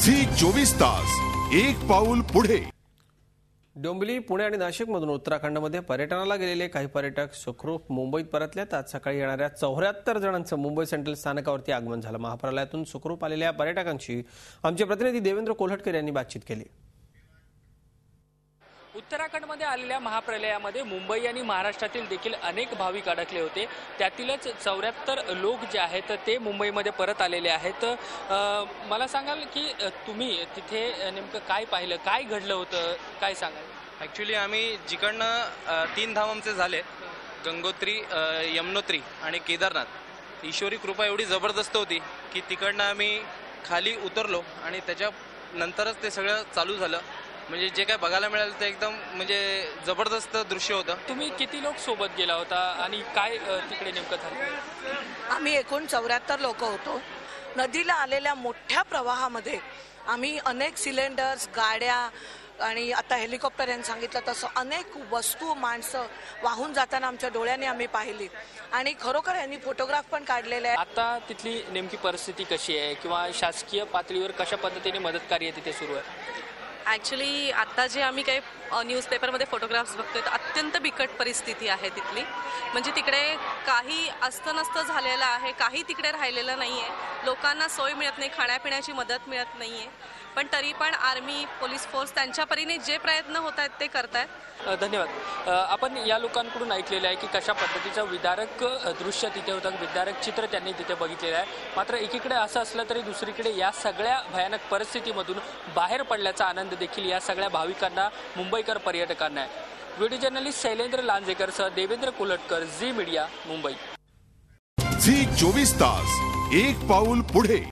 Zee 24 तास एक पाऊल पुढे। डोंबिवली, पुणे आणि नाशिकमधून उत्तराखंडमध्ये पर्यटनाला गेलेले काही पर्यटक सुखरूप मुंबईत परतलेत। आज सकाळी येणाऱ्या 74 जणांचं मुंबई सेंट्रल स्थानकावरती आगमन झालं। महाप्रलयातून सुखरूप आलेल्या पर्यटकांशी आमचे प्रतिनिधी देवेंद्र कोल्हटकर यांनी बातचीत केली। उत्तराखंडमध्ये आलेल्या महाप्रलयामध्ये मुंबई आणि महाराष्ट्रातील देखील अनेक भाविक अडकले होते। त्यातीलच 74 लोक जे आहेत ते मुंबईमध्ये परत आलेले आहेत। मला सांगाल की तुम्ही तिथे नेमकं काय पाहिलं, काय घडलं होतं, काय सांगाल? ॲक्च्युली आम्ही जिकडनं 3 धाम आमचे झाले, गंगोत्री, यमुनोत्री आणि केदारनाथ। ईश्वरी कृपा एवढी जबरदस्त होती की तिकडनं आम्ही खाली उतरलो आणि त्याच्यानंतरच ते सगळं चालू झालं। म्हणजे जे काय बघायला मिळालं ते एकदम म्हणजे जबरदस्त दृश्य होतं। तुम्ही किती लोक सोबत गेला होता आणि काय तिकडे नेमकं झालं? आम्ही एकूण 74 लोक होतो। नदीला आलेल्या मोठ्या प्रवाहामध्ये आम्ही अनेक सिलेंडर्स, गाड्या आणि आता हेलिकॉप्टर यांनी सांगितलं तसं अनेक वस्तू, माणसं वाहून जाताना आमच्या डोळ्यांनी आम्ही पाहिली आणि खरोखर यांनी फोटोग्राफ पण काढलेले आहे। आता तिथली नेमकी परिस्थिती कशी आहे किंवा शासकीय पातळीवर कशा पद्धतीने मदत कार्य तिथे सुरू आहे? ॲक्च्युली आता जे आम्ही काही न्यूजपेपरमध्ये फोटोग्राफ्स बघतोय तर अत्यंत बिकट परिस्थिती आहे तिथली। म्हणजे तिकडे काही असतं नसतं झालेलं आहे, काही तिकडे राहिलेलं नाही आहे। लोकांना सोय मिळत नाही, खाण्यापिण्याची मदत मिळत नाही आहे। पण तरी पण आर्मी, पोलीस फोर्स त्यांच्या परीने जे प्रयत्न होत आहेत ते करत आहेत। धन्यवाद। आपण या लोकांकडून ऐकलेलं आहे की कशा पद्धतीचं विदारक दृश्य तिथे होतं, विदारक चित्र त्यांनी तिथे बघितलेलं आहे। मात्र एकीकडे असं असलं तरी दुसरीकडे या सगळ्या भयानक परिस्थितीमधून बाहेर पडल्याचा आनंद देखील या सगळ्या भाविकांना, मुंबईकर पर्यटकांना आहे। व्हिडिओ जर्नलिस्ट शैलेंद्र लांजेकरसह Devendra Kolhatkar, Zee media, Mumbai. Zee 24 तास एक पाऊल पुढे।